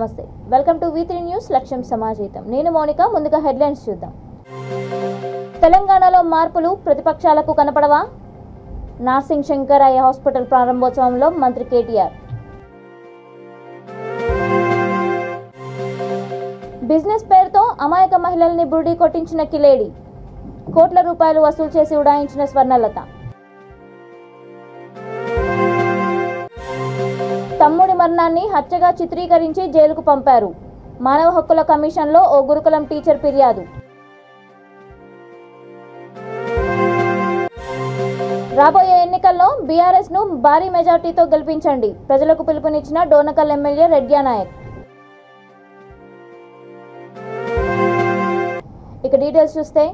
నమస్తే welcome to V3 news లక్ష్యం సమాజహితం నేను మౌనిక ముందుగా హెడ్లైన్స్ చూద్దాం తెలంగాణలో మార్పులు ప్రతిపక్షాలకు కనపడవా నార్సింగ్ శంకర్ ఐ హాస్పిటల్ ప్రారంభోత్సవంలో మంత్రి కేటీఆర్ బిజినెస్ పేరుతో అమాయక మహిళల్ని బుర్డీ కొట్టించిన కిలేడి కోట్ల రూపాయలు వసూలు చేసి ఉడాయించిన స్వర్ణలత తమ్ముడి మరణాన్ని హత్యగా చిత్రీకరించి జైలుకు పంపారు మానవ హక్కుల కమిషన్లో ఓ గురుకులం టీచర్ ఫిర్యాదు రాబోయే ఎన్నికల్లో బీఆర్ఎస్ ను భారీ మెజార్టీతో గెలిపించండి ప్రజలకు పిలుపునిచ్చిన డోర్నకల్ ఎమ్మెల్యే రెడ్యానాయక్ ఇక డీటెయిల్స్ చూస్తే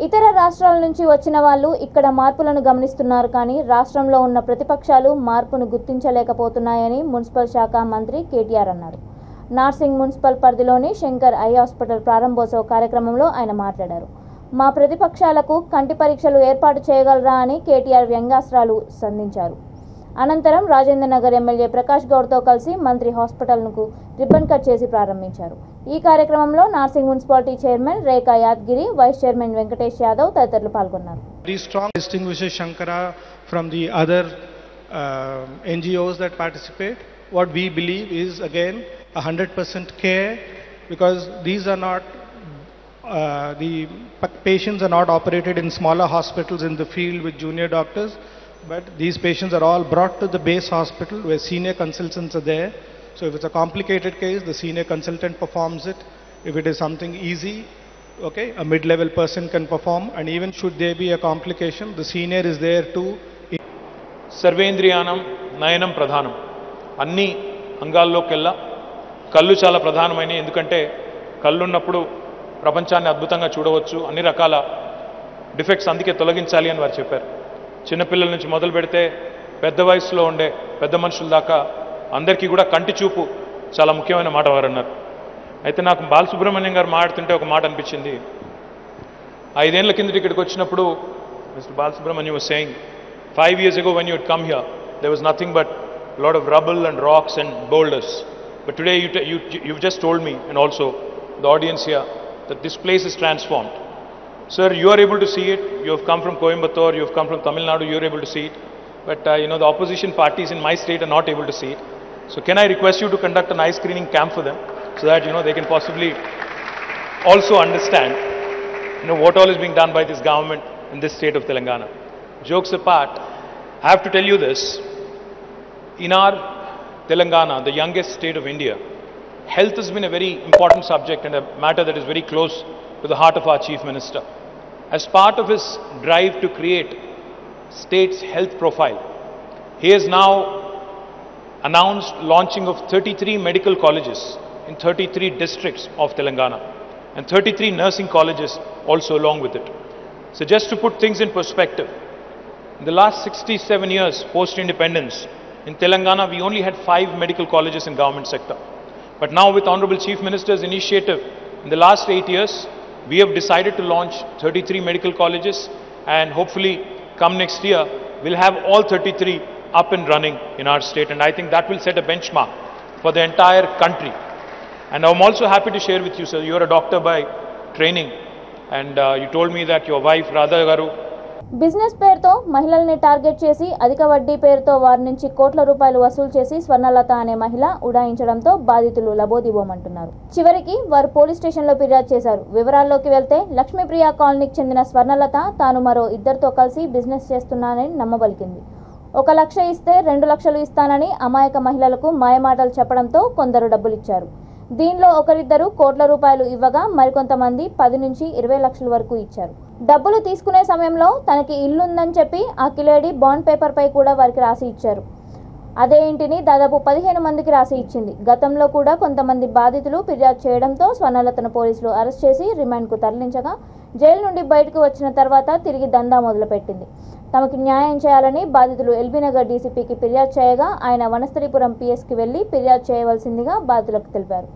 ఇతర రాష్ట్రాల నుంచి వచ్చిన వాళ్ళు ఇక్కడ మార్పులను గమనిస్తున్నారు కానీ రాష్ట్రంలో ఉన్న ప్రతిపక్షాలు మార్పును గుర్తించలేకపోతున్నాయని మున్సిపల్ శాఖ మంత్రి కేటీఆర్ అన్నారు నార్సింగ్ మున్సిపల్ పరిధిలోని శంకర్ ఐ హాస్పిటల్ ప్రారంభోత్సవ కార్యక్రమంలో ఆయన మాట్లాడారు మా ప్రతిపక్షాలకు కంటి పరీక్షలు ఏర్పాటు చేయగలరా అని కేటీఆర్ వ్యంగ్యాస్త్రాలు సంధించారు అనంతరం రాజేంద్ర నగర్ ఎమ్మెల్యే ప్రకాష్ గౌడ్తో కలిసి మంత్రి హాస్పిటల్ను రిబ్బన్ కట్ చేసి ప్రారంభించారు ఈ కార్యక్రమంలో నార్సింగ్ మున్సిపాలిటీ చైర్మన్ రేఖా యాద్గిరి వైస్ చైర్మన్ వెంకటేష్ యాదవ్ తదితరులు పాల్గొన్నారు. Very strong distinguishes Shankara from the other NGOs that participate. What we believe is again 100% care because these are not the patients are not operated in smaller hospitals in the field with junior doctors, but these patients are all brought to the base hospital where senior consultants are there. So if it's a complicated case, the senior consultant performs it. If it is something easy, okay, a mid-level person can perform, and even should there be a complication, the senior is there too. సర్వేంద్రియానం నయనం ప్రధానం అన్ని అంగాల్లోకెల్లా కళ్ళు చాలా ప్రధానమైనవి ఎందుకంటే కళ్ళున్నప్పుడు ప్రపంచాన్ని అద్భుతంగా చూడవచ్చు అన్ని రకాల డిఫెక్ట్స్ అందుకే తొలగించాలి అని వారు చెప్పారు చిన్నపిల్లల నుంచి మొదలు పెడితే పెద్ద వయసులో ఉండే పెద్ద మనుషుల దాకా అందరికీ కూడా కంటి చూపు చాలా ముఖ్యమైన మాట వారు అన్నారు అయితే నాకు బాలసుబ్రహ్మణ్యం గారు మాట్లాడుతుంటే ఒక మాట అనిపించింది 5 ఏళ్ల కిందట ఇక్కడికి వచ్చినప్పుడు mister Balasubrahmanyam was saying 5 years ago when you had come here there was nothing but a lot of rubble and rocks and boulders but today you've just told me and also the audience here that this place is transformed. Sir, you are able to see it. You have come from Coimbatore, you have come from Tamil Nadu, you are able to see it. But the opposition parties in my state are not able to see it. So can I request you to conduct an eye screening camp for them so that they can possibly also understand what all is being done by this government in this state of Telangana. Jokes apart, I have to tell you this. In our Telangana, the youngest state of India, health has been a very important subject and a matter that is very close to the heart of our Chief Minister. As part of his drive to create state's health profile, he has now announced launching of 33 medical colleges in 33 districts of Telangana and 33 nursing colleges also along with it. So just to put things in perspective, in the last 67 years post-independence, in Telangana we only had 5 medical colleges in government sector. But now with Honorable Chief Minister's initiative, in the last 8 years, we have decided to launch 33 medical colleges and hopefully come next year, we'll have all 33 up and running in our state and I think that will set a benchmark for the entire country. And I'm also happy to share with you, sir, you're a doctor by training and you told me that your wife, Radha Garu, business పేరుతో మహిళల్ని target చేసి అధిక వడ్డీ పేరుతో వారి నుంచి కోట్ల రూపాయలు వసూలు చేసి స్వర్ణలత అనే మహిళ ఉడాయించడంతో బాధితులు లబోదిబోమంటున్నారు చివరికి వారు పోలీస్ స్టేషన్లో ఫిర్యాదు చేశారు వివరాల్లోకి వెళ్తే లక్ష్మీప్రియ కాలనీకి చెందిన స్వర్ణలత తాను మరో ఇద్దరితో కలిసి బిజినెస్ చేస్తున్నానని నమ్మబలికింది 1 లక్ష ఇస్తే 2 లక్షలు ఇస్తానని అమాయక మహిళలకు మాయమాటలు చెప్పడంతో కొందరు డబ్బులిచ్చారు దీనిలో ఒకరిద్దరు కోట్ల రూపాయలు ఇవ్వగా మరికొంతమంది 10 నుంచి 20 లక్షల వరకు ఇచ్చారు డబ్బులు తీసుకునే సమయంలో తనకి ఇల్లుందని చెప్పి ఆ కిలేడి బాండ్ పేపర్పై కూడా వారికి రాసి ఇచ్చారు అదే ఇంటిని దాదాపు 15 మందికి రాసి ఇచ్చింది గతంలో కూడా కొంతమంది బాధితులు ఫిర్యాదు చేయడంతో స్వర్ణలతను పోలీసులు అరెస్ట్ చేసి రిమాండ్కు తరలించగా జైలు నుండి బయటకు వచ్చిన తర్వాత తిరిగి దందా మొదలుపెట్టింది తమకి న్యాయం చేయాలని బాధితులు ఎల్బీనగర్ డీసీపీకి ఫిర్యాదు చేయగా ఆయన వనస్థలిపురం పిఎస్కి వెళ్లి ఫిర్యాదు చేయవలసిందిగా బాధితులకు తెలిపారు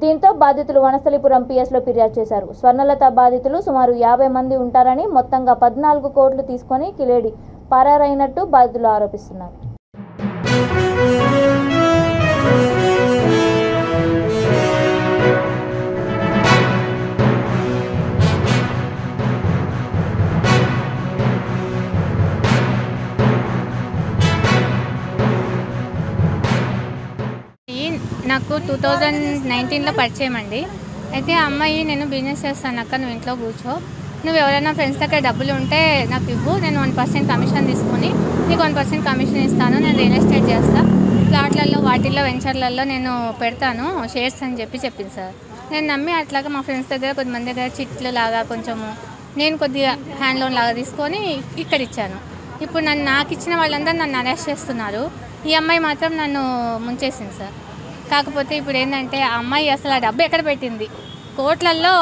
దీంతో బాధితులు వనస్థలిపురం పిఎస్లో ఫిర్యాదు చేశారు స్వర్ణలత బాధితులు సుమారు 50 మంది ఉంటారని మొత్తంగా 14 కోట్లు తీసుకొని కిలేడి పరారైనట్టు బాధితులు ఆరోపిస్తున్నారు. నాకు 2019లో పరిచయం అండి. అయితే ఆ అమ్మాయి నేను బిజినెస్ చేస్తాను అక్క, నువ్వు ఇంట్లో కూర్చో, నువ్వు ఎవరైనా ఫ్రెండ్స్ దగ్గర డబ్బులు ఉంటే నాకు ఇవ్వు, నేను 1% కమిషన్ తీసుకొని నీకు 1% కమిషన్ ఇస్తాను, నేను రియల్ ఎస్టేట్ చేస్తాను, ప్లాట్లలో వాటిల్లో వెంచర్లలో నేను పెడతాను షేర్స్ అని చెప్పింది సార్. నేను నమ్మి అట్లాగా మా ఫ్రెండ్స్ దగ్గర కొంతమంది దగ్గర చిట్లు లాగా కొంచెము నేను కొద్దిగా హ్యాండ్ లోన్ లాగా తీసుకొని ఇక్కడ ఇచ్చాను. ఇప్పుడు నాకు ఇచ్చిన వాళ్ళందరూ నన్ను అరెస్ట్ చేస్తున్నారు. ఈ అమ్మాయి మాత్రం నన్ను ముంచేసింది సార్. కాకపోతే ఇప్పుడు ఏంటంటే ఆ అమ్మాయి అసలు ఆ డబ్బు ఎక్కడ పెట్టింది, కోట్లల్లో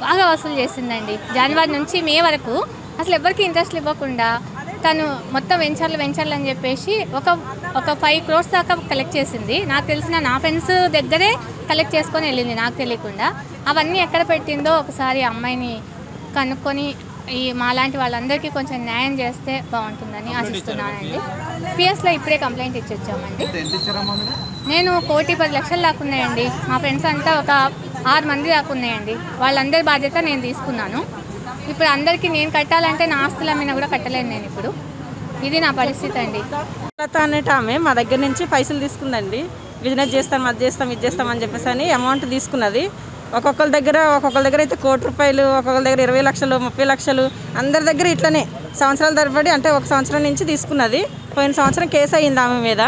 బాగా వసూలు చేసిందండి. జనవరి నుంచి మే వరకు అసలు ఎవరికి ఇంట్రెస్ట్ ఇవ్వకుండా తను మొత్తం వెంచర్లు అని చెప్పేసి ఒక 5 crores దాకా కలెక్ట్ చేసింది. నాకు తెలిసిన నా ఫ్రెండ్స్ దగ్గరే కలెక్ట్ చేసుకొని వెళ్ళింది నాకు తెలియకుండా. అవన్నీ ఎక్కడ పెట్టిందో ఒకసారి అమ్మాయిని కనుక్కొని ఈ మాలాంటి వాళ్ళందరికీ కొంచెం న్యాయం చేస్తే బాగుంటుందని ఆశిస్తున్నానండి. పిఎస్లో ఇప్పుడే కంప్లైంట్ ఇచ్చి వచ్చామండి. నేను 1,10,00,000 దాకా ఉన్నాయండి. మా ఫ్రెండ్స్ అంతా ఒక 6 మంది దాకా ఉన్నాయండి. వాళ్ళందరి బాధ్యత నేను తీసుకున్నాను. ఇప్పుడు అందరికీ నేను కట్టాలంటే నా ఆస్తుల మీద కూడా కట్టలేను నేను ఇప్పుడు. ఇది నా పరిస్థితి అండి. లత అనేట ఆమె మా దగ్గర నుంచి పైసలు తీసుకుందండి. బిజినెస్ చేస్తాం, అది చేస్తాం, ఇది చేస్తాం అని చెప్పేసి అని అమౌంట్ తీసుకున్నది. ఒక్కొక్కరి దగ్గర అయితే 1 కోటి రూపాయలు, ఒక్కొక్కరి దగ్గర 20 లక్షలు, 30 లక్షలు, అందరి దగ్గర ఇట్లనే సంవత్సరాల తరబడి, అంటే 1 సంవత్సరం నుంచి తీసుకున్నది. పోయిన సంవత్సరం కేసు అయ్యింది ఆమె మీద.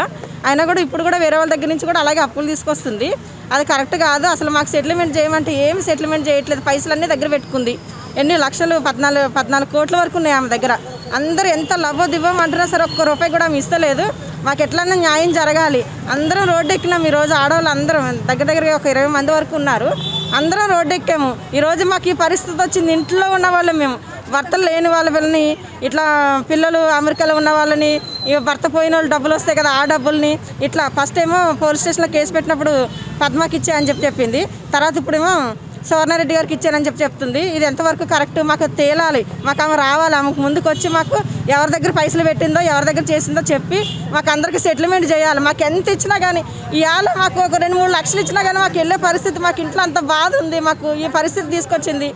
అయినా కూడా ఇప్పుడు కూడా వేరే వాళ్ళ దగ్గర నుంచి కూడా అలాగే అప్పులు తీసుకొస్తుంది. అది కరెక్ట్ కాదు. అసలు మాకు సెటిల్మెంట్ చేయమంటే ఏమి సెటిల్మెంట్ చేయట్లేదు. పైసలన్నీ దగ్గర పెట్టుకుంది. ఎన్ని లక్షలు, 14 కోట్ల వరకు ఉన్నాయి ఆమె దగ్గర. అందరూ ఎంత లవ్వో దివ్వమంటున్నా సరే ఒక్క రూపాయి కూడా ఆమె ఇస్తలేదు. మాకు ఎట్లన్నా న్యాయం జరగాలి. అందరం రోడ్డు ఎక్కినాం. ఈరోజు ఆడవాళ్ళు అందరం దగ్గరగా ఒక 20 మంది వరకు ఉన్నారు. అందరం రోడ్డు ఎక్కాము. ఈరోజు మాకు ఈ పరిస్థితి వచ్చింది. ఇంట్లో ఉన్న వాళ్ళు మేము, భర్తలు లేని వాళ్ళని, ఇట్లా పిల్లలు అమెరికాలో ఉన్న వాళ్ళని, భర్త పోయిన వాళ్ళు డబ్బులు వస్తాయి కదా, ఆ డబ్బుల్ని ఇట్లా ఫస్ట్ ఏమో పోలీస్ స్టేషన్లో కేసు పెట్టినప్పుడు పద్మకి ఇచ్చా అని చెప్పింది. తర్వాత ఇప్పుడేమో సువర్ణారెడ్డి గారికి ఇచ్చానని చెప్తుంది. ఇది ఎంతవరకు కరెక్ట్ మాకు తేలాలి. మాకు ఆమె రావాలి. ఆమెకు ముందుకు వచ్చి మాకు ఎవరి దగ్గర పైసలు పెట్టిందో, ఎవరి దగ్గర చేసిందో చెప్పి మాకు అందరికీ సెటిల్మెంట్ చేయాలి. మాకు ఎంత ఇచ్చినా కానీ, ఇవాళ మాకు ఒక 2-3 లక్షలు ఇచ్చినా కానీ మాకు వెళ్ళే పరిస్థితి, మాకు ఇంట్లో అంత బాధ ఉంది. మాకు ఈ పరిస్థితి తీసుకొచ్చింది.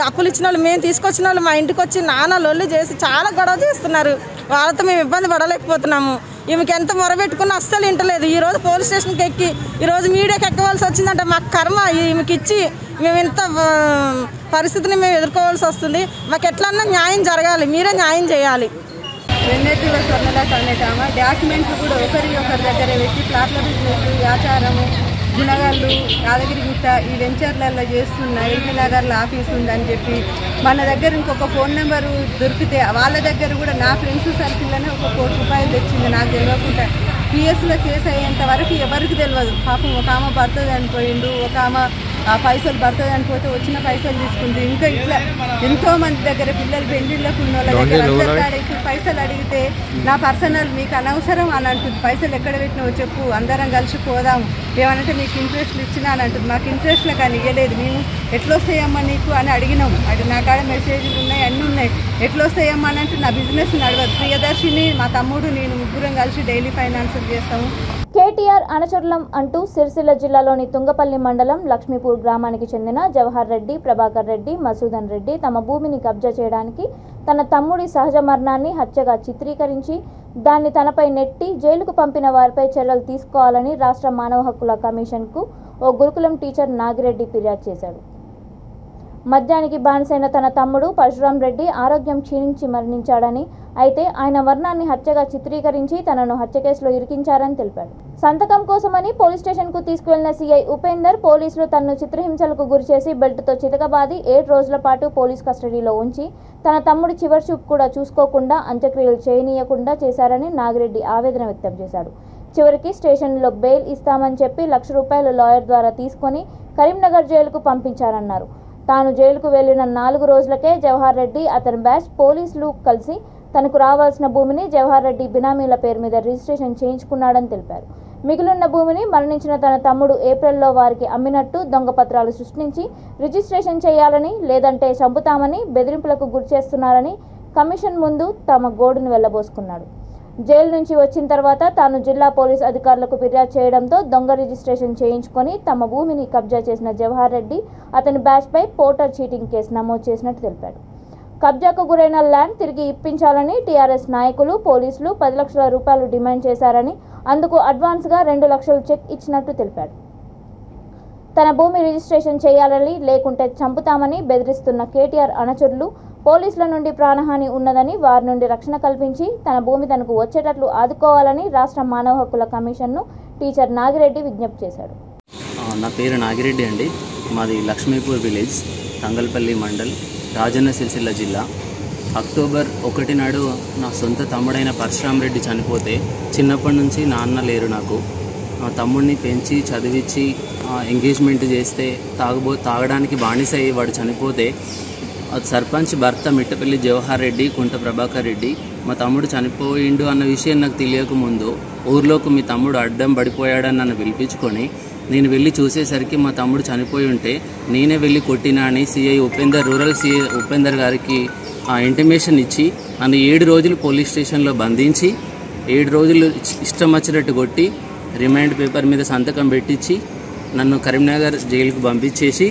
అప్పులు ఇచ్చిన వాళ్ళు, మేము తీసుకొచ్చిన వాళ్ళు మా ఇంటికి వచ్చి నాన్న లొల్లి చేసి చాలా గొడవ చేస్తున్నారు. వాళ్ళతో మేము ఇబ్బంది పడలేకపోతున్నాము. ఈమెకి ఎంత మొరబెట్టుకున్నా అస్సలు వింటలేదు. ఈరోజు పోలీస్ స్టేషన్కి ఎక్కి ఈరోజు మీడియాకి ఎక్కవలసి వచ్చిందంటే మాకు కర్మ. ఈమెకి ఇచ్చి మేము ఇంత పరిస్థితిని మేము ఎదుర్కోవాల్సి వస్తుంది. మాకు ఎట్లన్నా న్యాయం జరగాలి. మీరే న్యాయం చేయాలి. వెన్నెట్టిలో స్వర్ణలత అనేటామా డాక్యుమెంట్లు కూడా ఒకరి దగ్గర పెట్టి ప్లాట్ల బిజినెస్, వ్యాపారము, గుణగాళ్ళు, యాదగిరిగుట్ట ఈ వెంచర్లలో చేస్తున్న ఎల్బీ నగర్లో ఆఫీస్ ఉందని చెప్పి మన దగ్గర ఇంకొక ఫోన్ నెంబరు దొరికితే వాళ్ళ దగ్గర కూడా నా ఫ్రెండ్స్ సర్కిల్లోనే 1 కోటి రూపాయలు తెచ్చింది నాకు తెలియకుండా. పిఎస్లో కేసు అయ్యేంత వరకు ఎవరికి తెలియదు. పాపం ఒక ఆమె భర్త చనిపోయిండు, ఒక ఆమె పైసలు భర్త చనిపోతే వచ్చిన పైసలు తీసుకుంది. ఇంకా ఇట్లా ఎంతో మంది దగ్గర పిల్లలు పెళ్లిళ్ళకు ఉన్న వాళ్ళ దగ్గర అందరికాడికి పైసలు అడిగితే నా పర్సనల్ మీకు అనవసరం అని అంటుంది. పైసలు ఎక్కడ పెట్టినావో చెప్పు, అందరం కలిసి పోదాము, ఏమనంటే నీకు ఇంట్రెస్ట్లు ఇచ్చినా అని అంటుంది. మాకు ఇంట్రెస్ట్లు కానీ ఇవ్వలేదు. మేము ఎట్లా వస్తాయమ్మా నీకు అని అడిగినాము. అది నా కాడ మెసేజ్లు ఉన్నాయి, అన్నీ ఉన్నాయి. ఎట్లా వస్తాయమ్మా అని అంటే నా బిజినెస్ నడవదు. ప్రియదర్శిని, మా తమ్ముడు, నేను ముగ్గురం కలిసి డైలీ ఫైనాన్స్ చేస్తాము. కేటీఆర్ అనుచరులం అంటూ సిరిసిల్ల జిల్లాలోని తుంగపల్లి మండలం లక్ష్మీపూర్ గ్రామానికి చెందిన జవహర్ రెడ్డి, ప్రభాకర్ రెడ్డి, మసూదన్ రెడ్డి తమ భూమిని కబ్జా చేయడానికి తన తమ్ముడి సహజ మరణాన్ని హత్యగా చిత్రీకరించి దాన్ని తనపై నెట్టి జైలుకు పంపిన వారిపై చర్యలు తీసుకోవాలని రాష్ట్ర మానవ హక్కుల కమిషన్కు ఓ గురుకులం టీచర్ నాగిరెడ్డి ఫిర్యాదు చేశాడు. మద్యానికి బానిసైన తన తమ్ముడు పరశురాం రెడ్డి ఆరోగ్యం క్షీణించి మరణించాడని, అయితే ఆయన మరణాన్ని హత్యగా చిత్రీకరించి తనను హత్య కేసులో ఇరికించారని తెలిపాడు. సంతకం కోసమని పోలీస్ స్టేషన్కు తీసుకువెళ్లిన సీఐ ఉపేందర్ పోలీసులు తనను చిత్రహింసలకు గురిచేసి బెల్ట్తో చితకబాది 7 రోజుల పాటు పోలీస్ కస్టడీలో ఉంచి తన తమ్ముడి చివరి చూపు కూడా చూసుకోకుండా అంత్యక్రియలు చేయనీయకుండా చేశారని నాగిరెడ్డి ఆవేదన వ్యక్తం చేశాడు. చివరికి స్టేషన్లో బెయిల్ ఇస్తామని చెప్పి ₹1,00,000 లాయర్ ద్వారా తీసుకొని కరీంనగర్ జైలుకు పంపించారన్నారు. తాను జైలుకు వెళ్లిన 4 రోజులకే జవహర్ రెడ్డి, అతని బ్యాచ్ పోలీసులు కలిసి తనకు రావాల్సిన భూమిని జవహర్ రెడ్డి బినామీల పేరు మీద రిజిస్ట్రేషన్ చేయించుకున్నాడని తెలిపారు. మిగిలిన భూమిని మరణించిన తన తమ్ముడు ఏప్రిల్లో వారికి అమ్మినట్టు దొంగ పత్రాలు సృష్టించి రిజిస్ట్రేషన్ చేయాలని, లేదంటే చంపుతామని బెదిరింపులకు గురిచేస్తున్నారని కమిషన్ ముందు తమ గోడును వెళ్లబోసుకున్నాడు. జైలు నుంచి వచ్చిన తర్వాత తాను జిల్లా పోలీస్ అధికారులకు ఫిర్యాదు చేయడంతో దొంగ రిజిస్ట్రేషన్ చేయించుకొని తమ భూమిని కబ్జా చేసిన జవహర్ రెడ్డి, అతని బ్యాచ్పై పోర్టర్ చీటింగ్ కేసు నమోదు చేసినట్టు తెలిపాడు. కబ్జాకు గురైన ల్యాండ్ తిరిగి ఇప్పించాలని టీఆర్ఎస్ నాయకులు, పోలీసులు ₹10 లక్షల డిమాండ్ చేశారని, అందుకు అడ్వాన్స్గా 2 లక్షలు చెక్ ఇచ్చినట్టు తెలిపాడు. తన భూమి రిజిస్ట్రేషన్ చేయాలని లేకుంటే చంపుతామని బెదిరిస్తున్న కేటీఆర్ అనుచరులు పోలీసుల నుండి ప్రాణహాని ఉన్నదని వారి నుండి రక్షణ కల్పించి తన భూమి తనకు వచ్చేటట్లు ఆదుకోవాలని రాష్ట్ర మానవ హక్కుల కమిషన్ను టీచర్ నాగిరెడ్డి విజ్ఞప్తి చేశాడు. నా పేరు నాగిరెడ్డి అండి. మాది లక్ష్మీపూర్ విలేజ్, తంగల్పల్లి మండల్, రాజన్న సిరిసిల్ల జిల్లా. అక్టోబర్ 1 నాడు నా సొంత తమ్ముడైన పరశురామ్ రెడ్డి చనిపోతే చిన్నప్పటి నుంచి నాన్న లేరు నాకు. తమ్ముడిని పెంచి చదివించి ఎంగేజ్మెంట్ చేస్తే తాగడానికి బానిస అయ్యి వాడు చనిపోతే సర్పంచ్ భర్త మిట్టపల్లి జవహర్ రెడ్డి, కుంట ప్రభాకర్ రెడ్డి మా తమ్ముడు చనిపోయిండు అన్న విషయం నాకు తెలియకముందు ఊర్లోకి మీ తమ్ముడు అడ్డం పడిపోయాడని నన్ను పిలిపించుకొని నేను వెళ్ళి చూసేసరికి మా తమ్ముడు చనిపోయి ఉంటే నేనే వెళ్ళి కొట్టినా అని CI Upender, rural CI Upender గారికి ఇంటిమేషన్ ఇచ్చి నన్ను 7 రోజులు పోలీస్ స్టేషన్లో బంధించి 7 రోజులు ఇష్టం వచ్చినట్టు కొట్టి రిమాండ్ పేపర్ మీద సంతకం పెట్టించి నన్ను కరీంనగర్ జైలుకు పంపించేసి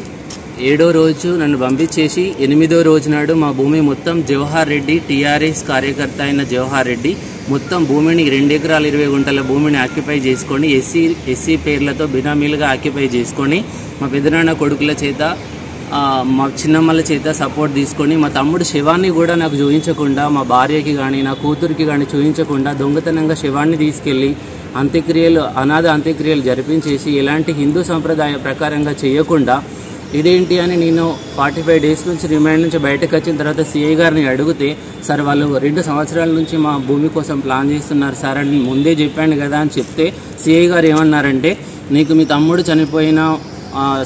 7వ రోజు నన్ను పంపించేసి 8వ రోజు నాడు మా భూమి మొత్తం జవహర్ రెడ్డి, టీఆర్ఎస్ కార్యకర్త అయిన జవహర్ రెడ్డి మొత్తం భూమిని 2 ఎకరాల 20 గుంటల భూమిని ఆక్యుపై చేసుకొని ఎస్సీ పేర్లతో బినామీలుగా ఆక్యుపై చేసుకొని మా పెద్దనాన్న కొడుకుల చేత మా చిన్నమ్మల చేత సపోర్ట్ తీసుకొని మా తమ్ముడు శవాన్ని కూడా నాకు చూపించకుండా, మా భార్యకి కానీ నా కూతురికి కానీ చూపించకుండా దొంగతనంగా శవాన్ని తీసుకెళ్ళి అనాథ అంత్యక్రియలు జరిపించేసి ఎలాంటి హిందూ సంప్రదాయ ప్రకారంగా చేయకుండా ఇదేంటి అని నేను 45 డేస్ నుంచి రిమాండ్ నుంచి బయటకు వచ్చిన తర్వాత సిఐ గారిని అడిగితే, సార్ వాళ్ళు 2 సంవత్సరాల నుంచి మా భూమి కోసం ప్లాన్ చేస్తున్నారు సార్ అని ముందే చెప్పాను కదా అని చెప్తే సిఐ గారు ఏమన్నారంటే, నీకు మీ తమ్ముడు చనిపోయిన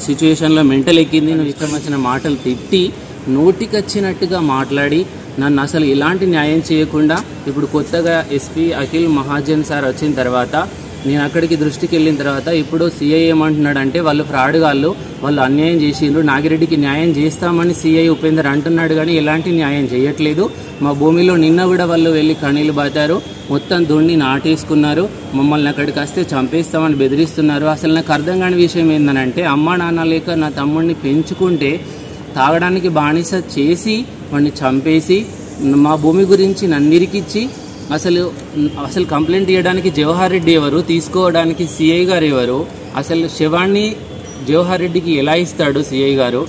సిచ్యువేషన్లో మెంటల్ ఎక్కింది, నువ్వు ఇష్టం వచ్చిన మాటలు తిట్టి నోటికొచ్చినట్టుగా మాట్లాడి నన్ను అసలు ఎలాంటి న్యాయం చేయకుండా ఇప్పుడు కొత్తగా ఎస్పీ అఖిల్ మహాజన్ సార్ వచ్చిన తర్వాత నేను అక్కడికి దృష్టికి వెళ్ళిన తర్వాత ఇప్పుడు సిఐ ఏమంటున్నాడంటే వాళ్ళు ఫ్రాడ్ వాళ్ళు అన్యాయం చేసిండ్రు, నాగిరెడ్డికి న్యాయం చేస్తామని సిఐ ఉపేందర్ అంటున్నాడు కానీ ఎలాంటి న్యాయం చేయట్లేదు. మా భూమిలో నిన్న కూడా వాళ్ళు వెళ్ళి కణీలు బాతారు, మొత్తం దున్ని నాటేసుకున్నారు, మమ్మల్ని అక్కడికి వస్తే చంపేస్తామని బెదిరిస్తున్నారు. అసలు నాకు అర్థం కాని విషయం ఏంటంటే అమ్మా నాన్న లేక నా తమ్ముడిని పెంచుకుంటే తాగడానికి బానిస చేసి వాడిని చంపేసి మా భూమి గురించి నన్ను ఇరికిచ్చి అసలు కంప్లైంట్ ఇవ్వడానికి జవహర్ రెడ్డి ఎవరు, తీసుకోవడానికి సిఐ గారు ఎవరు, అసలు శవాన్ని జవహర్ రెడ్డికి ఎలా ఇస్తాడు సిఐ గారు,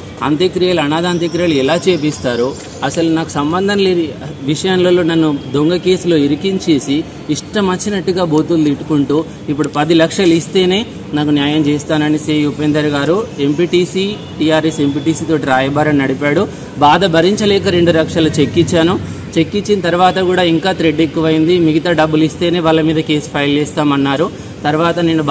అనాథ అంత్యక్రియలు ఎలా చేపిస్తారు, అసలు నాకు సంబంధం లేని విషయాలలో నన్ను దొంగ కేసులో ఇరికించేసి ఇష్టం వచ్చినట్టుగా బోతులు తిట్టుకుంటూ ఇప్పుడు 10 లక్షలు ఇస్తేనే నాకు న్యాయం చేస్తానని సిఐ ఉపేందర్ గారు ఎంపీటీసీ టీఆర్ఎస్ ఎంపీటీసీ తోటి రాయబారం నడిపాడు. బాధ భరించలేక 2 లక్షలు చెక్ ఇచ్చాను. చెక్ ఇచ్చిన తర్వాత కూడా ఇంకా థ్రెడ్ ఎక్కువైంది, మిగతా డబ్బులు ఇస్తేనే వాళ్ళ మీద కేసు ఫైల్ చేస్తామన్నారు. తర్వాత నేను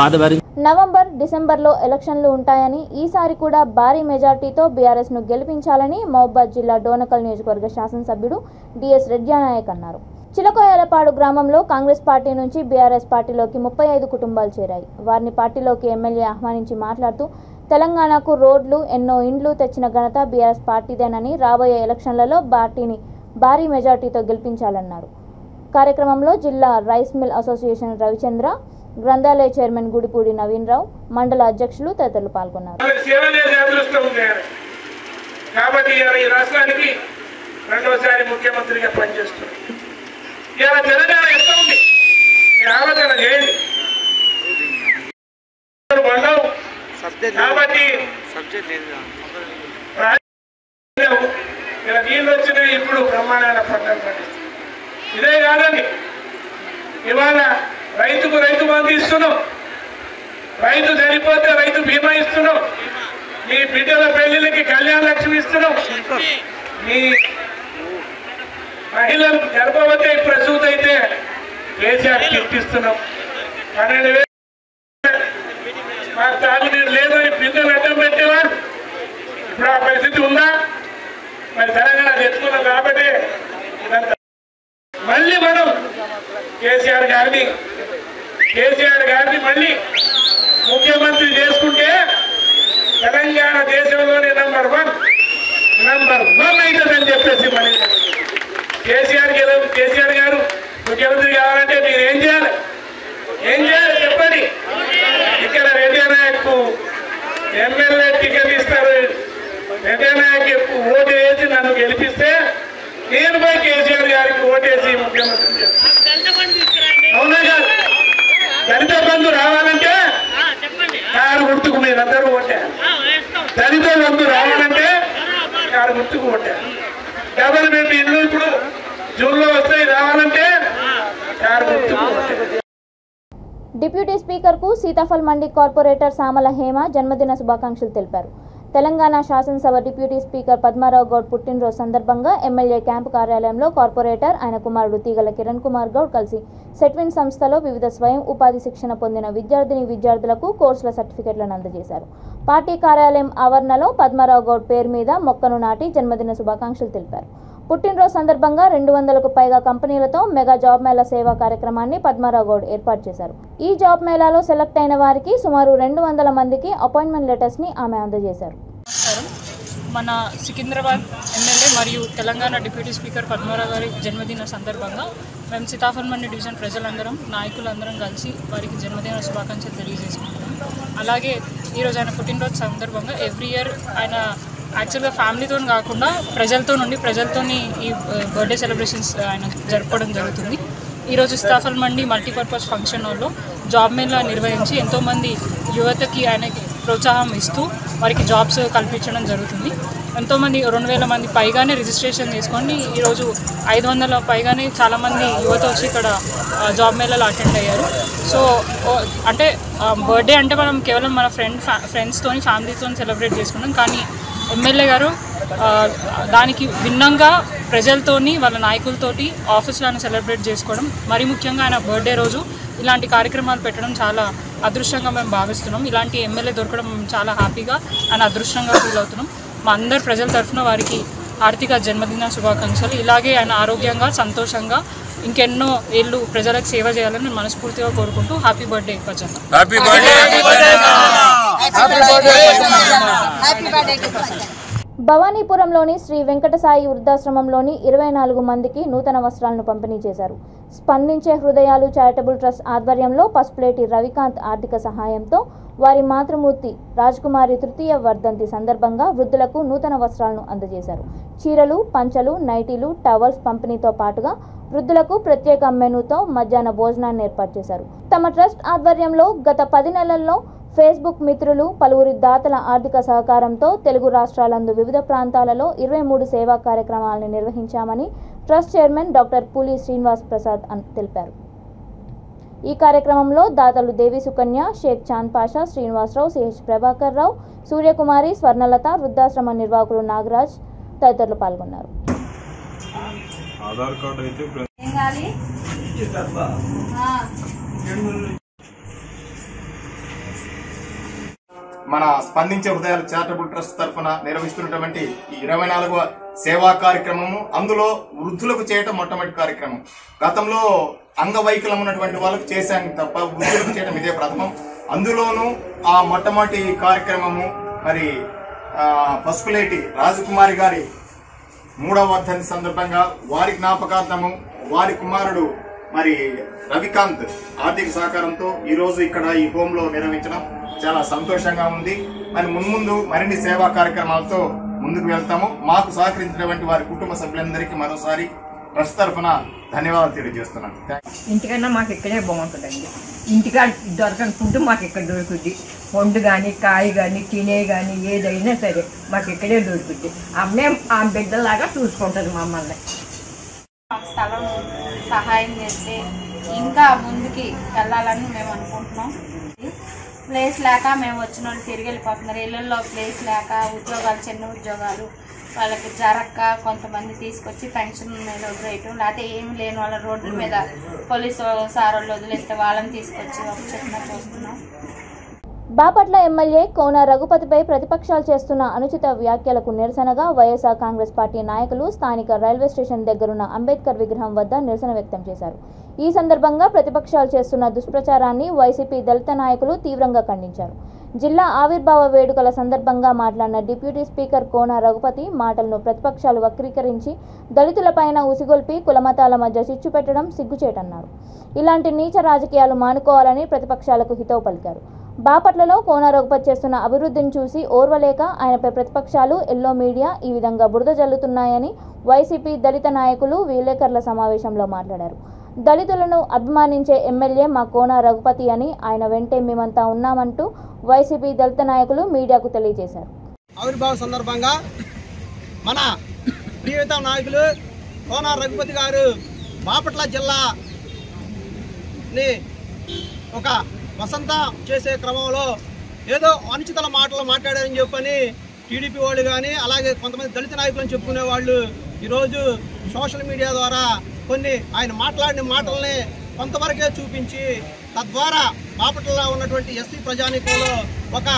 నవంబర్, డిసెంబర్లో ఎలక్షన్లు ఉంటాయని ఈసారి కూడా భారీ మెజార్టీతో బీఆర్ఎస్ను గెలిపించాలని మహబూబాద్ జిల్లా డోనకల్ నియోజకవర్గ శాసనసభ్యుడు డిఎస్ రెడ్డినాయక్ అన్నారు. చిలకోయాలపాడు గ్రామంలో కాంగ్రెస్ పార్టీ నుంచి బీఆర్ఎస్ పార్టీలోకి 35 కుటుంబాలు చేరాయి. వారిని పార్టీలోకి ఎమ్మెల్యే ఆహ్వానించి మాట్లాడుతూ తెలంగాణకు రోడ్లు, ఎన్నో ఇండ్లు తెచ్చిన ఘనత బీఆర్ఎస్ పార్టీదేనని రాబోయే ఎలక్షన్లలో పార్టీని భారీ మెజార్టీతో గెలిపించాలన్నారు. కార్యక్రమంలో జిల్లా రైస్ మిల్ అసోసియేషన్ రవిచంద్ర, గ్రంథాలయ చైర్మన్ గుడిపూడి నవీన్ రావు, మండల అధ్యక్షులు తదితరులు పాల్గొన్నారు. కాబట్టి ఈ రాష్ట్రానికి రెండోసారి ముఖ్యమంత్రిగా పనిచేస్తున్నారు. ఇలా తెలంగాణ ఎంత ఉంది ఆలోచన చేయండి. కాబట్టి ఇలా నీళ్ళు వచ్చినాయి, ఇప్పుడు బ్రహ్మాండమైన పంటలు పండిస్తుంది. ఇదే కాదండి, ఇవాళ రైతుకు రైతు బంధు ఇస్తున్నాం, రైతు చనిపోతే రైతు బీమా ఇస్తున్నాం, మీ బిడ్డల పెళ్లిళ్ళకి కళ్యాణ లక్ష్మి ఇస్తున్నాం, మీ మహిళలు గర్భవతి ప్రసూతి అయితే కేసీఆర్ కిట్ ఇస్తున్నాం. 12,000 మా తాగునీరు లేదని బిడ్డలు అడ్డం పెట్టేవారు. ఇప్పుడు ఆ పరిస్థితి ఉందా? మరి తెలంగాణ తెచ్చుకున్నాం కాబట్టి ఇదంతా మళ్ళీ మనం కేసీఆర్ గారిని మళ్ళీ ముఖ్యమంత్రి చేసుకుంటే తెలంగాణ దేశంలోనే నంబర్ 1 అవుతుందని చెప్పేసి మళ్ళీ కేసీఆర్ గారు ముఖ్యమంత్రి కావాలంటే మీరు ఏం చేయాలి చెప్పండి. ఇక్కడ రెడ్డినాయక్ ఎమ్మెల్యే టికెట్ ఇస్తారు, రెడ్డినాయక్ ఓటు వేసి నన్ను గెలిపిస్తే నేను పోయి కేసీఆర్ గారికి ఓటేసి ముఖ్యమంత్రి చేస్తాను. అవునా కాదు? దళిత బంధు రావాలంటే కారు గుర్తుకు మీరందరూ ఓటేయాలి. దళిత బంధు రావాలంటే కారు గుర్తుకు కొట్టారు. డబుల్ బెడ్ ఇల్లు ఇప్పుడు జూన్లో వస్తాయి, రావాలంటే కారు గుర్తుకు కొట్టారు. డిప్యూటీ స్పీకర్కు సీతాఫల్ మండి కార్పొరేటర్ సామల హేమ జన్మదిన శుభాకాంక్షలు తెలిపారు. తెలంగాణ శాసనసభ డిప్యూటీ స్పీకర్ పద్మారావు గౌడ్ పుట్టినరోజు సందర్భంగా ఎమ్మెల్యే క్యాంపు కార్యాలయంలో కార్పొరేటర్ ఆయన కుమారుడు తీగల కిరణ్ కుమార్ గౌడ్ కలిసి సెట్విన్ సంస్థలో వివిధ స్వయం ఉపాధి శిక్షణ పొందిన విద్యార్థులకు కోర్సుల సర్టిఫికెట్లను అందజేశారు. పార్టీ కార్యాలయం ఆవరణలో పద్మారావు గౌడ్ పేరు మీద మొక్కను నాటి జన్మదిన శుభాకాంక్షలు తెలిపారు. పుట్టినరోజు సందర్భంగా 200కు పైగా కంపెనీలతో మెగా జాబ్ మేళా సేవా కార్యక్రమాన్ని పద్మారావు గౌడ్ ఏర్పాటు చేశారు. ఈ జాబ్ మేళాలో సెలెక్ట్ అయిన వారికి సుమారు 200 మందికి అపాయింట్మెంట్ లెటర్స్ ని ఆమె అందజేశారు. మన సికింద్రాబాద్ ఎమ్మెల్యే మరియు తెలంగాణ డిప్యూటీ స్పీకర్ పద్మారావు గారి జన్మదిన సందర్భంగా మేము సీతాఫల్ మండి డివిజన్ ప్రజలందరం నాయకులందరం కలిసి వారికి జన్మదిన శుభాకాంక్షలు తెలియజేసుకుంటున్నాం. అలాగే ఈరోజు ఆయన పుట్టినరోజు సందర్భంగా ఎవ్రీ ఇయర్ ఆయన యాక్చువల్గా ఫ్యామిలీతో కాకుండా ప్రజలతోని ఈ బర్త్డే సెలబ్రేషన్స్ ఆయన జరుపుకోవడం జరుగుతుంది. ఈరోజు సీతాఫల్ మండి మల్టీపర్పస్ ఫంక్షన్ హాల్లో జాబ్ మేళా నిర్వహించి ఎంతోమంది యువతకి ఆయనకి ప్రోత్సాహం ఇస్తూ వారికి జాబ్స్ కల్పించడం జరుగుతుంది. ఎంతోమంది 2000 మంది పైగానే రిజిస్ట్రేషన్ చేసుకొని ఈరోజు 500 పైగానే చాలామంది యువత వచ్చి ఇక్కడ జాబ్ మేళాలో అటెండ్ అయ్యారు. సో అంటే బర్త్డే అంటే మనం కేవలం మన ఫ్రెండ్స్తోని ఫ్యామిలీతో సెలబ్రేట్ చేసుకున్నాం. కానీ ఎమ్మెల్యే గారు దానికి భిన్నంగా ప్రజలతోని వాళ్ళ నాయకులతోటి ఆఫీస్లను సెలబ్రేట్ చేసుకోవడం, మరి ముఖ్యంగా ఆయన బర్త్డే రోజు ఇలాంటి కార్యక్రమాలు పెట్టడం చాలా అదృష్టంగా మేము భావిస్తున్నాం. ఇలాంటి ఎమ్మెల్యే దొరకడం చాలా హ్యాపీగా ఆయన అదృష్టంగా ఫీల్ అవుతున్నాం. మా అందరు ప్రజల తరఫున వారికి ఆర్థిక జన్మదిన శుభాకాంక్షలు. ఇలాగే ఆయన ఆరోగ్యంగా సంతోషంగా ఇంకెన్నో ఏళ్ళు ప్రజలకు సేవ చేయాలని నేను మనస్ఫూర్తిగా కోరుకుంటూ హ్యాపీ బర్త్డే పచ్చన్న. భవానీపురంలోని శ్రీ వెంకటసాయి వృద్ధాశ్రమంలోని 24 మందికి నూతన వస్త్రాలను పంపిణీ చేశారు. స్పందించే హృదయాలు చారిటబుల్ ట్రస్ట్ ఆధ్వర్యంలో పసుపులేటి రవికాంత్ ఆర్థిక సహాయంతో వారి మాతృమూర్తి రాజకుమారి తృతీయ వర్ధంతి సందర్భంగా వృద్ధులకు నూతన వస్త్రాలను అందజేశారు. చీరలు, పంచలు, నైటీలు, టవల్స్ పంపిణీతో పాటుగా వృద్ధులకు ప్రత్యేక మెనూతో మధ్యాహ్న భోజనాన్ని ఏర్పాటు చేశారు. తమ ట్రస్ట్ ఆధ్వర్యంలో గత 10 నెలల్లో ఫేస్బుక్ మిత్రులు, పలువురి దాతల ఆర్థిక సహకారంతో తెలుగు రాష్ట్రాలందు వివిధ ప్రాంతాలలో 23 సేవా కార్యక్రమాలను నిర్వహించామని trust chairman doctor Pooli Srinivas Prasad తెలిపారు. ఈ కార్యక్రమంలో దాతలు దేవి సుకన్య, షేక్ చాంద్ పాషా, శ్రీనివాసరావు, సిహెచ్ ప్రభాకర్ రావు, సూర్యకుమారి, స్వర్ణలత, వృద్ధాశ్రమ నిర్వాహకులు నాగరాజ్ తదితరులు పాల్గొన్నారు. మన స్పందించే హృదయాలు చారిటబుల్ ట్రస్ట్ తరఫున నిర్వహిస్తున్నటువంటి ఈ 24వ సేవా కార్యక్రమము, అందులో వృద్ధులకు చేయటం మొట్టమొదటి కార్యక్రమం. గతంలో అంగవైకల్యం ఉన్నటువంటి వాళ్ళకు చేశాను తప్ప వృద్ధులకు చేయడం ఇదే ప్రథమం. అందులోనూ ఆ మొట్టమొదటి కార్యక్రమము మరి పసుపులేటి రాజకుమారి గారి 3వ వర్ధంతి సందర్భంగా వారి జ్ఞాపకార్థము వారి కుమారుడు మరి రవికాంత్ ఆర్థిక సహకారంతో ఈ రోజు ఇక్కడ ఈ హోమ్ లో నిర్వహించడం చాలా సంతోషంగా ఉంది. మరి మున్ముందు మరిన్ని సేవా కార్యక్రమాలతో ముందుకు వెళ్తాము. మాకు సహకరించినటువంటి వారి కుటుంబ సభ్యులందరికీ మరోసారి ట్రస్ట్ తరఫున ధన్యవాదాలు తెలియజేస్తున్నాను. ఇంటికన్నా మాకు ఇక్కడే బాగుంటుందండి. ఇంటికా దొరకని ఫుడ్ మాకు ఇక్కడ దొరుకుద్ది. పండు కానీ, కాయ కానీ, తినే కానీ ఏదైనా సరే మాకు ఇక్కడే దొరుకుద్ది. అమ్మే ఆ బిడ్డలాగా చూసుకుంటుంది మమ్మల్ని. స్థలం సహాయం చేస్తే ఇంకా ముందుకి వెళ్ళాలని మేము అనుకుంటున్నాం. ప్లేస్ లేక మేము వచ్చిన వాళ్ళు తిరిగి వెళ్ళిపోతున్నారు. ఇళ్ళల్లో ప్లేస్ లేక ఉద్యోగాలు, చిన్న ఉద్యోగాలు వాళ్ళకి జరక్క కొంతమంది తీసుకొచ్చి పెన్షన్ మీద వదిలేయటం, లేకపోతే ఏమి లేని వాళ్ళ రోడ్ల మీద పోలీసు సార్ వాళ్ళు వదిలేస్తే వాళ్ళని తీసుకొచ్చి ఒక చెప్పిన చూస్తున్నాం. బాపట్ల ఎమ్మెల్యే కోన రఘుపతిపై ప్రతిపక్షాలు చేస్తున్న అనుచిత వ్యాఖ్యలకు నిరసనగా వైఎస్ఆర్ కాంగ్రెస్ పార్టీ నాయకులు స్థానిక రైల్వే స్టేషన్ దగ్గరున్న అంబేద్కర్ విగ్రహం వద్ద నిరసన వ్యక్తం చేశారు. ఈ సందర్భంగా ప్రతిపక్షాలు చేస్తున్న దుష్ప్రచారాన్ని వైసీపీ దళిత నాయకులు తీవ్రంగా ఖండించారు. జిల్లా ఆవిర్భావ వేడుకల సందర్భంగా మాట్లాడిన డిప్యూటీ స్పీకర్ కోన రఘుపతి మాటలను ప్రతిపక్షాలు వక్రీకరించి దళితులపైన ఉసిగొల్పి కులమతాల మధ్య చిచ్చు పెట్టడం సిగ్గుచేటన్నారు. ఇలాంటి నీచ రాజకీయాలు మానుకోవాలని ప్రతిపక్షాలకు హితవు పలికారు. బాపట్లలో కోన రఘుపతి చేస్తున్న అభివృద్ధిని చూసి ఓర్వలేక ఆయనపై ప్రతిపక్షాలు, ఎల్లో మీడియా ఈ విధంగా బురద జల్లుతున్నాయని వైసీపీ దళిత నాయకులు విలేకరుల సమావేశంలో మాట్లాడారు. దళితులను అభిమానించే ఎమ్మెల్యే మా కోన రఘుపతి అని, ఆయన వెంటే మేమంతా ఉన్నామంటూ వైసీపీ దళిత నాయకులు మీడియాకు తెలియజేశారు. ఆవిర్భావ సందర్భంగా మన ప్రియత నాయకులు కోన రఘుపతి గారు బాపట్ల జిల్లాని ఒక వసంత చేసే క్రమంలో ఏదో అనుచిత మాటలు మాట్లాడారని చెప్పని టీడీపీ వాళ్ళు కానీ అలాగే కొంతమంది దళిత నాయకులను చెప్పుకునే వాళ్ళు ఈరోజు సోషల్ మీడియా ద్వారా కొన్ని ఆయన మాట్లాడిన మాటల్ని కొంతవరకే చూపించి తద్వారా బాపట్లలో ఉన్నటువంటి ఎస్సీ ప్రజానీకంలో ఒక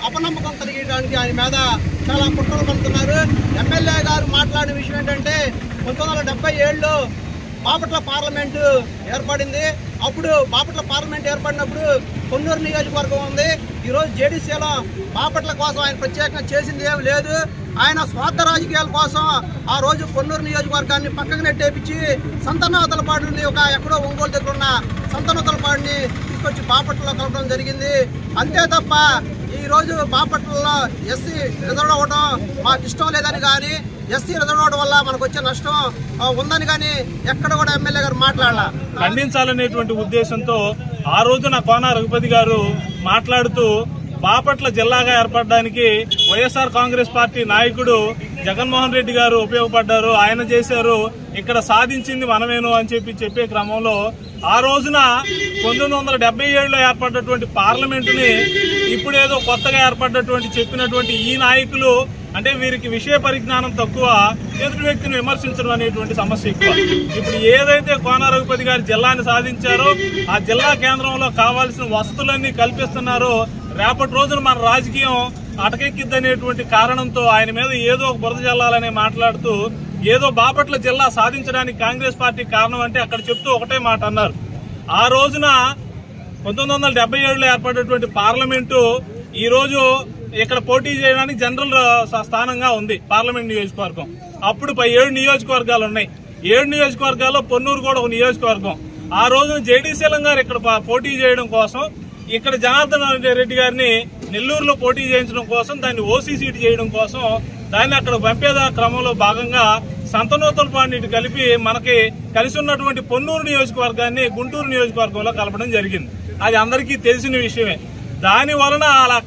అపనమ్మకం కలిగడానికి ఆయన మీద చాలా కుట్రలు పడుతున్నారు. ఎమ్మెల్యే గారు మాట్లాడిన విషయం ఏంటంటే 1977లో బాపట్ల పార్లమెంటు ఏర్పడింది. అప్పుడు బాపట్ల పార్లమెంట్ ఏర్పడినప్పుడు కొన్నూరు నియోజకవర్గం ఉంది. ఈరోజు జేడీసీలో బాపట్ల కోసం ఆయన ప్రత్యేకంగా చేసింది ఏమి లేదు. ఆయన స్వార్థ రాజకీయాల కోసం ఆ రోజు కొన్నూరు నియోజకవర్గాన్ని పక్కకు నెట్టేపించి సంతనోతలపాడుని ఒక ఎక్కడో ఒంగోలు దగ్గర ఉన్న సంతనోతలపాడుని తీసుకొచ్చి బాపట్లలో కలపడం జరిగింది. అంతే తప్ప ఈరోజు బాపట్లలో ఎస్సీ రిజర్వ్ అవ్వడం మాకు ఇష్టం లేదని కానీ ఎస్సీ రిజర్వ్ అవ్వడం వల్ల మనకు వచ్చే నష్టం ఉందని కానీ ఎక్కడ కూడా ఎమ్మెల్యే గారు మాట్లాడాల ఖండించాలనేటువంటి ఉద్దేశంతో ఆ రోజున కోన రఘుపతి గారు మాట్లాడుతూ బాపట్ల జిల్లాగా ఏర్పడడానికి వైఎస్ఆర్ కాంగ్రెస్ పార్టీ నాయకుడు జగన్మోహన్ రెడ్డి గారు ఉపయోగపడ్డారు, ఆయన చేశారు, ఇక్కడ సాధించింది మనమేను అని చెప్పే క్రమంలో ఆ రోజున 1977లో ఏర్పడ్డటువంటి పార్లమెంటుని ఇప్పుడేదో కొత్తగా ఏర్పడ్డటువంటి చెప్పినటువంటి ఈ నాయకులు అంటే వీరికి విషయ పరిజ్ఞానం తక్కువ, ఎదుటి వ్యక్తిని విమర్శించడం అనేటువంటి సమస్య ఎక్కువ. ఇప్పుడు ఏదైతే కోన రఘుపతి గారి జిల్లాని సాధించారో ఆ జిల్లా కేంద్రంలో కావాల్సిన వసతులన్నీ కల్పిస్తున్నారో రేపటి రోజున మన రాజకీయం అటకెక్కిద్దనేటువంటి కారణంతో ఆయన మీద ఏదో ఒక బురద జల్లాలని మాట్లాడుతూ ఏదో బాపట్ల జిల్లా సాధించడానికి కాంగ్రెస్ పార్టీ కారణం అంటే అక్కడ చెప్తూ ఒకటే మాట అన్నారు. ఆ రోజున 1977లో ఏర్పడినటువంటి పార్లమెంటు ఈ రోజు ఇక్కడ పోటీ చేయడానికి జనరల్ స్థానంగా ఉంది పార్లమెంట్ నియోజకవర్గం. అప్పుడు 7 నియోజకవర్గాలు ఉన్నాయి. 7 నియోజకవర్గాల్లో పొన్నూరు కూడా ఒక నియోజకవర్గం. ఆ రోజున జేడీసీలం గారు ఇక్కడ పోటీ చేయడం కోసం ఇక్కడ జనార్దన్ రెడ్డి గారిని నెల్లూరులో పోటీ చేయించడం కోసం దాన్ని ఓసీ సీటు చేయడం కోసం దాన్ని అక్కడ పంపేద క్రమంలో భాగంగా సంతనూతలపాడిని కలిపి మనకి కలిసి ఉన్నటువంటి పొన్నూరు నియోజకవర్గాన్ని గుంటూరు నియోజకవర్గంలో కలపడం జరిగింది. అది అందరికీ తెలిసిన విషయమే. దాని వలన అలా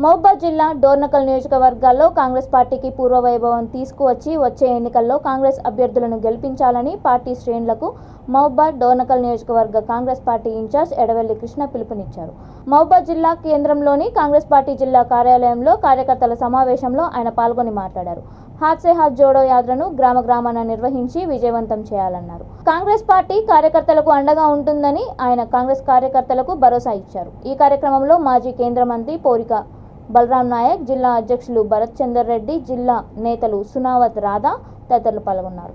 మహబూబాద్ జిల్లా డోర్నకల్ నియోజకవర్గాల్లో కాంగ్రెస్ పార్టీకి పూర్వవైభవం తీసుకువచ్చి వచ్చే ఎన్నికల్లో కాంగ్రెస్ అభ్యర్థులను గెలిపించాలని పార్టీ శ్రేణులకు మహబూబాద్ డోర్నకల్ నియోజకవర్గ కాంగ్రెస్ పార్టీ ఇన్ఛార్జ్ ఎడవెల్లి కృష్ణ పిలుపునిచ్చారు. మహబూబాద్ జిల్లా కేంద్రంలోని కాంగ్రెస్ పార్టీ జిల్లా కార్యాలయంలో కార్యకర్తల సమావేశంలో ఆయన పాల్గొని మాట్లాడారు. హాత్ సే హాత్ జోడో యాత్రను గ్రామ గ్రామాన నిర్వహించి విజయవంతం చేయాలన్నారు. కాంగ్రెస్ పార్టీ కార్యకర్తలకు అండగా ఉంటుందని ఆయన కాంగ్రెస్ కార్యకర్తలకు భరోసా ఇచ్చారు. ఈ కార్యక్రమంలో మాజీ కేంద్ర మంత్రి పోరిక బలరాం నాయక్, జిల్లా అధ్యక్షులు భరత్ చందర్ రెడ్డి, జిల్లా నేతలు సునావత్ రాధా తదితరులు పాల్గొన్నారు.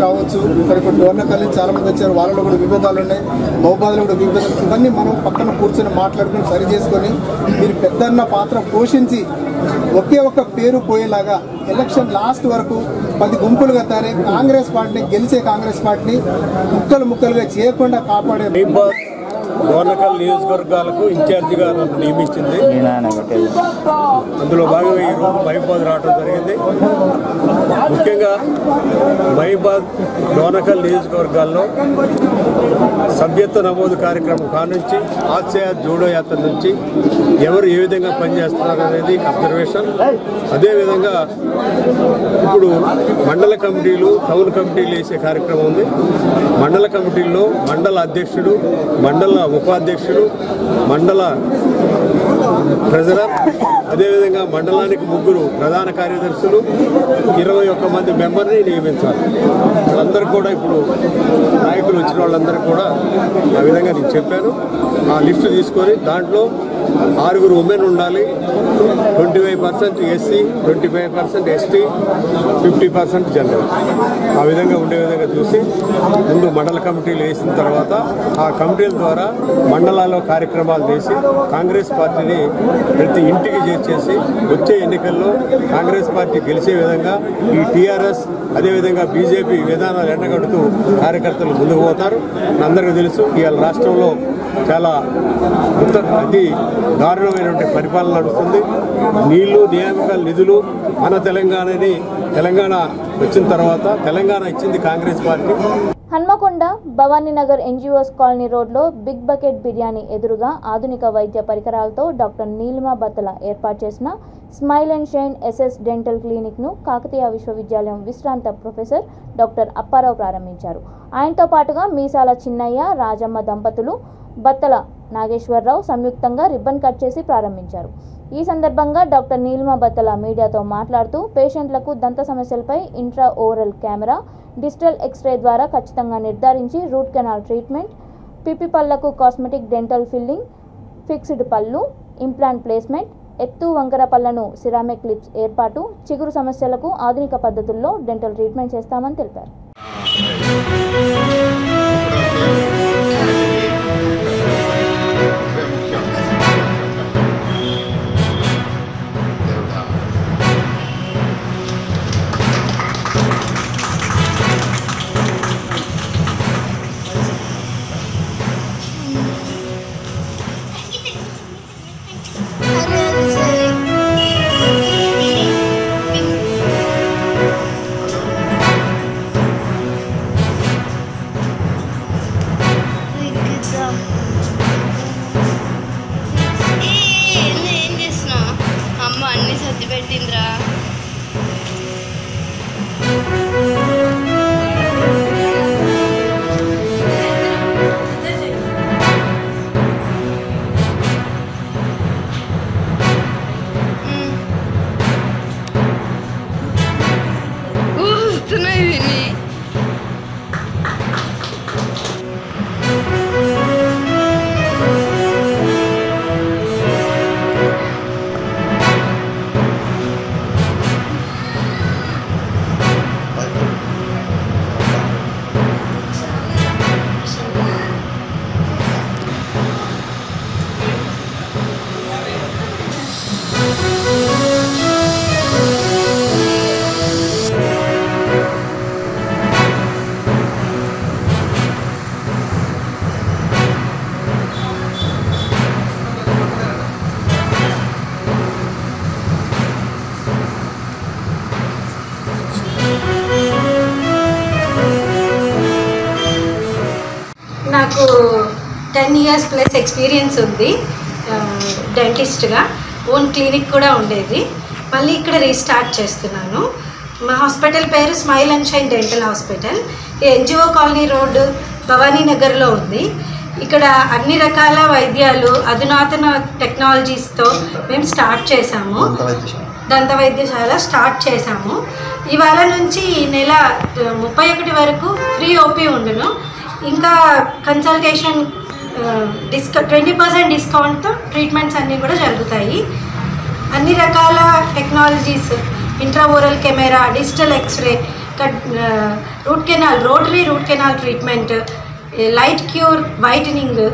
రావచ్చు ఇప్పుడు డోర్నకల్ చాలా మంది వచ్చారు, వాళ్ళలో కూడా విభేదాలు ఉన్నాయి, మహబూబాద్లో కూడా విభేదాలు. ఇవన్నీ మనం పక్కన కూర్చొని మాట్లాడుకుని సరి చేసుకొని మీరు పెద్దన్న పాత్ర పోషించి ఒకే ఒక్క పేరు పోయేలాగా ఎలక్షన్ లాస్ట్ వరకు 10 గుంపులుగా తయారై కాంగ్రెస్ పార్టీని గెలిచే కాంగ్రెస్ పార్టీని ముక్కలుగా చేయకుండా కాపాడే డోర్నకల్ నియోజకవర్గాలకు ఇన్ఛార్జిగా నన్ను నియమించింది. అందులో భాగంగా ఈరోజు మహబూబాద్ రావడం జరిగింది. ముఖ్యంగా మహబూబాద్ డోర్నకల్ నియోజకవర్గాల్లో సభ్యత్వ నమోదు కార్యక్రమం కానుంచి ఆశయ జోడో యాత్ర నుంచి ఎవరు ఏ విధంగా పనిచేస్తున్నారు అనేది అబ్జర్వేషన్. అదేవిధంగా ఇప్పుడు మండల కమిటీలు, టౌన్ కమిటీలు వేసే కార్యక్రమం ఉంది. మండల కమిటీల్లో మండల అధ్యక్షుడు, మండల ఉపాధ్యక్షుడు, మండల ట్రెజరర్, అదేవిధంగా మండలానికి 3 ప్రధాన కార్యదర్శులు, 21 మంది మెంబర్ని నియమించాలి. వాళ్ళందరూ కూడా ఇప్పుడు నాయకులు వచ్చిన వాళ్ళందరూ కూడా ఆ విధంగా నేను చెప్పాను. ఆ లిస్టు తీసుకొని దాంట్లో 6 ఉమెన్ ఉండాలి, 25% ఎస్సీ, 25% ఎస్టీ, 50% జనరల్. ఆ విధంగా ఉండే విధంగా చూసి ముందు మండల కమిటీలు వేసిన తర్వాత ఆ కమిటీల ద్వారా మండలాల్లో కార్యక్రమాలు చేసి కాంగ్రెస్ పార్టీని ప్రతి ఇంటికి చేర్చేసి వచ్చే ఎన్నికల్లో కాంగ్రెస్ పార్టీ గెలిచే విధంగా ఈ టీఆర్ఎస్ అదేవిధంగా బీజేపీ విధానాలు ఎండగడుతూ కార్యకర్తలు ముందుకు పోతారు. అందరికీ తెలుసు ఇవాళ రాష్ట్రంలో చాలా అతి దారుణమైనటువంటి పరిపాలన నడుస్తుంది. నీళ్లు, నియామకాల నిధులు మన తెలంగాణని తెలంగాణ వచ్చిన తర్వాత తెలంగాణ ఇచ్చింది Congress party. Hanamkonda Bhavaninagar NGOs colony రోడ్లో బిగ్ బకెట్ బిర్యానీ ఎదురుగా ఆధునిక వైద్య పరికరాలతో డాక్టర్ నీలిమా బత్తల ఏర్పాటు చేసిన smile and shine SS dental క్లినిక్ను కాకతీయ విశ్వవిద్యాలయం విశ్రాంత ప్రొఫెసర్ డాక్టర్ అప్పారావు ప్రారంభించారు. ఆయనతో పాటుగా మీసాల చిన్నయ్య, రాజమ్మ దంపతులు, బత్తల నాగేశ్వరరావు సంయుక్తంగా రిబ్బన్ కట్ చేసి ప్రారంభించారు. ఈ సందర్భంగా డాక్టర్ నీలిమా బత్తల మీడియాతో మాట్లాడుతూ పేషెంట్లకు దంత సమస్యలపై intra oral camera, digital x-ray ద్వారా ఖచ్చితంగా నిర్ధారించి రూట్ కెనాల్ ట్రీట్మెంట్, పిప్పి పళ్లకు కాస్మెటిక్ డెంటల్ ఫిల్లింగ్, ఫిక్స్డ్ పళ్ళు, ఇంప్లాంట్ ప్లేస్మెంట్, ఎత్తు వంకర పళ్లను సిరామిక్ క్లిప్స్ ఏర్పాటు, చిగురు సమస్యలకు ఆధునిక పద్ధతుల్లో డెంటల్ ట్రీట్మెంట్ చేస్తామని తెలిపారు. నాకు 10 years ప్లస్ ఎక్స్పీరియన్స్ ఉంది డెంటిస్ట్గా. ఓన్ క్లినిక్ కూడా ఉండేది. మళ్ళీ ఇక్కడ రీస్టార్ట్ చేస్తున్నాను. మా హాస్పిటల్ పేరు smile and shine dental hospital. NGO colony road భవానీనగర్లో ఉంది. ఇక్కడ అన్ని రకాల వైద్యాలు అధునాతన టెక్నాలజీస్తో మేము స్టార్ట్ చేశాము. దంత వైద్యశాల స్టార్ట్ చేశాము. ఇవాళ నుంచి ఈ నెల 31 వరకు ఫ్రీ ఓపీ ఉండును. ఇంకా కన్సల్టేషన్ 20% డిస్కౌంట్తో ట్రీట్మెంట్స్ అన్నీ కూడా జరుగుతాయి. అన్ని రకాల technologies, intra oral camera, digital x-ray, root canal, rotary root canal treatment, light cure, whitening,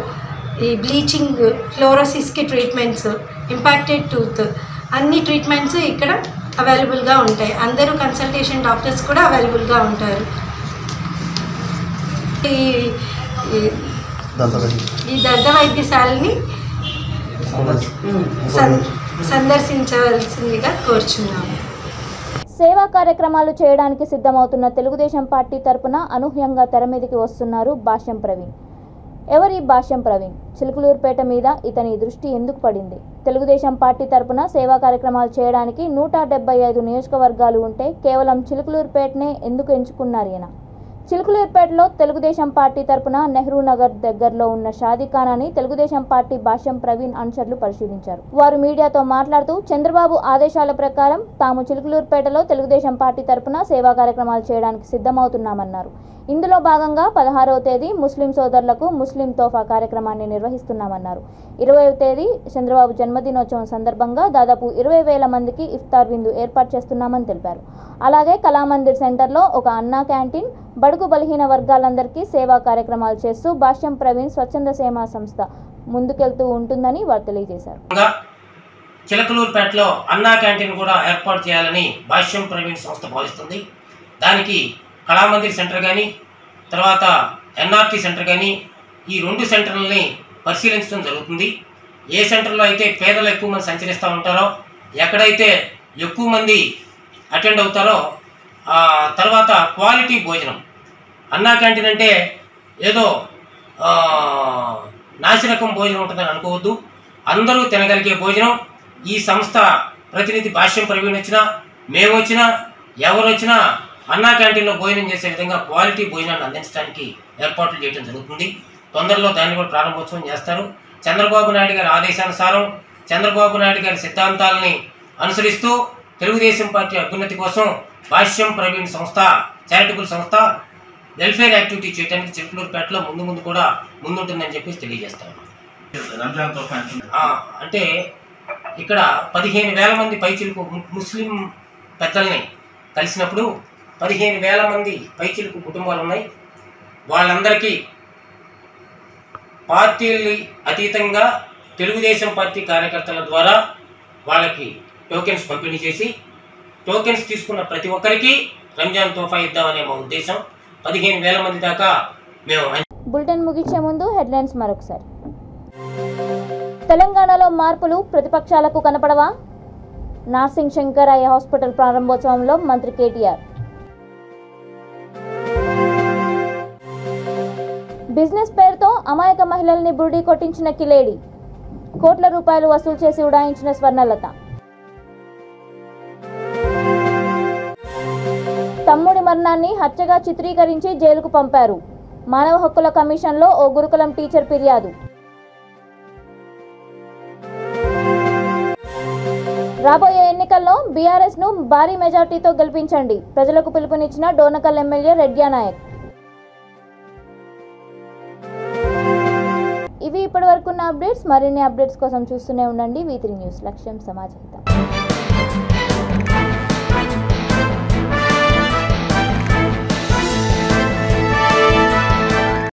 ఈ బ్లీచింగ్, ఫ్లోరోసిస్కి ట్రీట్మెంట్స్, ఇంపాక్టెడ్ టూత్, అన్ని ట్రీట్మెంట్స్ ఇక్కడ అవైలబుల్గా ఉంటాయి. అందరూ కన్సల్టేషన్ డాక్టర్స్ కూడా అవైలబుల్గా ఉంటారు. ఈ దంత వైద్యశాలని సందర్శించవలసిందిగా కోరుచున్నాము. సేవా కార్యక్రమాలు చేయడానికి సిద్ధమవుతున్న తెలుగుదేశం పార్టీ తరపున అనూహ్యంగా తెరమీదికి వస్తున్నారు భాష్యం ప్రవీణ్. ఎవరి భాష్యం ప్రవీణ్? చిలుకలూరుపేట మీద ఇతని దృష్టి ఎందుకు పడింది? తెలుగుదేశం పార్టీ తరపున సేవా కార్యక్రమాలు చేయడానికి 175 నియోజకవర్గాలు ఉంటే కేవలం చిలుకలూరుపేటనే ఎందుకు ఎంచుకున్నారు ఈయన? చిలుకలూరుపేటలో తెలుగుదేశం పార్టీ తరపున నెహ్రూ నగర్ దగ్గరలో ఉన్న షాదీఖానాని తెలుగుదేశం పార్టీ భాష్యం ప్రవీణ్ అనుచరులు పరిశీలించారు. వారు మీడియాతో మాట్లాడుతూ చంద్రబాబు ఆదేశాల ప్రకారం తాము చిలుకలూరుపేటలో తెలుగుదేశం పార్టీ తరపున సేవా కార్యక్రమాలు చేయడానికి సిద్ధమవుతున్నామన్నారు. ఇందులో భాగంగా 16వ తేదీ ముస్లిం సోదరులకు ముస్లిం తోఫా కార్యక్రమాన్ని నిర్వహిస్తున్నామన్నారు. 20వ తేదీ చంద్రబాబు జన్మదినోత్సవం సందర్భంగా దాదాపు 20,000 మందికి ఇఫ్తార్ విందు ఏర్పాటు చేస్తున్నామని తెలిపారు. అలాగే కళామందిర్ సెంటర్లో ఒక అన్నా క్యాంటీన్, బడుగు బలహీన వర్గాలందరికీ సేవా కార్యక్రమాలు చేస్తూ భాష్యం ప్రవీణ్ స్వచ్ఛంద సేవా సంస్థ ముందుకెళ్తూ ఉంటుందని వారు తెలియజేశారు. చిలకలూరుపేటలో అన్నా క్యాంటీన్ కూడా ఏర్పాటు చేయాలని భాష్యం ప్రవీణ్ సంస్థ భావిస్తుంది. దానికి కళామందిర్ సెంటర్ కానీ తర్వాత ఎన్ఆర్టీ సెంటర్ కానీ ఈ 2 సెంటర్లని పరిశీలించడం జరుగుతుంది. ఏ సెంటర్లో అయితే పేదలు ఎక్కువ మంది సంచరిస్తూ ఉంటారో, ఎక్కడైతే ఎక్కువ మంది అటెండ్ అవుతారో తర్వాత క్వాలిటీ భోజనం. అన్నా క్యాంటీన్ అంటే ఏదో నాసిరకం భోజనం ఉంటుందని అనుకోవద్దు. అందరూ తినగలిగే భోజనం. ఈ సంస్థ ప్రతినిధి భాష్యం ప్రవీణ్ వచ్చినా, మేము వచ్చినా, ఎవరు వచ్చినా అన్నా క్యాంటీన్లో భోజనం చేసే విధంగా క్వాలిటీ భోజనాన్ని అందించడానికి ఏర్పాట్లు చేయడం జరుగుతుంది. తొందరలో దాన్ని కూడా ప్రారంభోత్సవం చేస్తారు. చంద్రబాబు నాయుడు గారి ఆదేశానుసారం, చంద్రబాబు నాయుడు గారి సిద్ధాంతాలని అనుసరిస్తూ తెలుగుదేశం పార్టీ అభ్యున్నతి కోసం భాష్యం ప్రవీణ్ సంస్థ, చారిటబుల్ సంస్థ వెల్ఫేర్ యాక్టివిటీ చేయడానికి చిట్లూరుపేటలో ముందు కూడా ముందుంటుందని చెప్పేసి తెలియజేస్తాను. అంటే ఇక్కడ 15,000 మంది పైచిలుకు ముస్లిం పెద్దల్ని కలిసినప్పుడు 15,000 మంది పైచిలుకు కుటుంబాలు ఉన్నాయి. వాళ్ళందరికీ పార్టీలు అతీతంగా తెలుగుదేశం పార్టీ కార్యకర్తల ద్వారా వాళ్ళకి టోకెన్స్ పంపిణీ చేసి, టోకెన్స్ తీసుకున్న ప్రతి ఒక్కరికి రంజాన్ తోఫా ఇద్దామనే మా ఉద్దేశం. 15,000 మంది దాకా మేము. బులెటిన్ ముగించే ముందు హెడ్లైన్స్ మరొకసారి. తెలంగాణలో మార్పులు ప్రతిపక్షాలకు కనపడవా? నార్సింగ్ శంకరయ్య హాస్పిటల్ ప్రారంభోత్సవంలో మంత్రి కేటీఆర్. బిజినెస్ పేరుతో అమాయక మహిళల్ని బురిడి కొట్టించిన కిలేడి, కోట్ల రూపాయలు వసూలు చేసి ఉడాయించిన స్వర్ణలత. తమ్ముడి మరణాన్ని హత్యగా చిత్రీకరించి జైలుకు పంపారు. మానవ హక్కుల కమిషన్లో ఓ గురుకులం టీచర్ ఫిర్యాదు. రాబోయే ఎన్నికల్లో బీఆర్ఎస్ ను భారీ మెజార్టీతో గెలిపించండి, ప్రజలకు పిలుపునిచ్చిన డోనకల్ ఎమ్మెల్యే రెడ్యానాయక్. ఇవి ఇప్పటివరకున్న అప్డేట్స్. మరిన్ని అప్డేట్స్ కోసం చూస్తూనే ఉండండి V3 న్యూస్. లక్ష్యం సమాజహితం.